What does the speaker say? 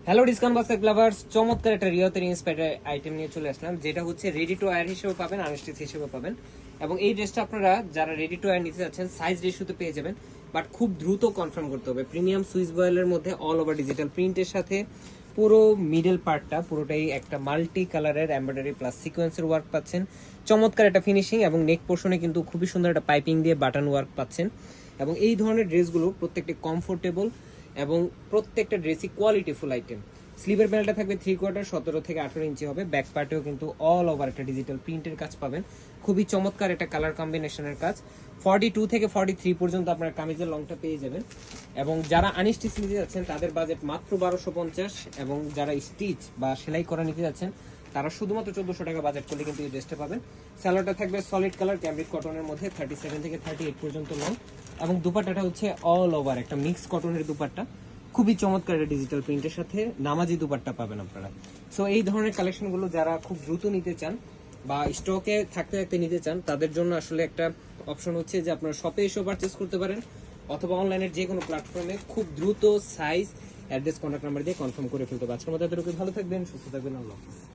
Hello discount basket lovers, চমৎকার একটা রিওতের inspired item নিয়ে চলে আসলাম, যেটা হচ্ছে রেডি টু ওয়্যার হিসেবে পাবেন, আনস্টিচ হিসেবে পাবেন। এবং এই ড্রেসটা আপনারা যারা রেডি টু ওয়্যার নিতে যাচ্ছেন সাইজ রেশিওতে পেয়ে যাবেন, বাট খুব দ্রুত কনফার্ম করতে হবে। প্রিমিয়াম সুইস বয়েলের মধ্যে অল ওভার ডিজিটাল প্রিন্টের সাথে পুরো মিডল পার্টটা পুরোটাই একটা মাল্টি কালারের এমব্রয়ডারি প্লাস সিকোয়েন্সের ওয়ার্ক পাচ্ছেন। চমৎকার একটা ফিনিশিং এবং নেক পোর্শনে কিন্তু খুবই সুন্দর একটা পাইপিং দিয়ে বাটন ওয়ার্ক পাচ্ছেন। এবং এই ধরনের ড্রেসগুলো প্রত্যেকটি কমফোর্টেবল এবং প্রত্যেকটা ড্রেসই কোয়ালিটিফুল আইটেম। স্লিভের বেলটা থাকবে 3/4 17 থেকে 18 ইঞ্চি হবে। ব্যাক পার্টেও কিন্তু অল ওভার একটা ডিজিটাল প্রিন্টের কাজ পাবেন। খুবই চমৎকার একটা কালার কম্বিনেশনের কাজ। 42 থেকে 43 পর্যন্ত আপনার কামিজের লংটা পেয়ে যাবেন। এবং যারা আনস্টিচ নিতে যাচ্ছেন তাদের বাজেট মাত্র 1250, এবং যারা স্টিচ বা সেলাই করা নিতে যাচ্ছেন তারা শুধুমাত্র 1400 টাকা বাজেট করলে কিন্তু এই ড্রেসটা পাবেন। স্যালোয়ারটা থাকবে সলিড কালার ক্যামব্রিক কটনের মধ্যে 37 থেকে 38 পর্যন্ত লং। এবং দুপাট্টাটা হচ্ছে অল ওভার একটা মিক্স কটনের দুপাট্টা, খুবই চমৎকার একটা ডিজিটাল প্রিন্টের সাথে নামাজি দুপাট্টা পাবেন আপনারা। সো এই ধরনের কালেকশনগুলো যারা খুব দ্রুত নিতে চান বা স্টকে থাকতে থাকতে নিতে চান তাদের জন্য আসলে একটা অপশন হচ্ছে যে আপনারা শপে এসেও পারচেস করতে পারেন, অথবা অনলাইনের যে কোনো প্ল্যাটফর্মে খুব দ্রুত সাইজ, অ্যাড্রেস, কন্ট্যাক্ট নাম্বার দিয়ে কনফার্ম করে ফেলতে পারবেন। আজকের মতো এতটুকু, ভালো থাকবেন, সুস্থ থাকবেন, আল্লাহ হাফেজ।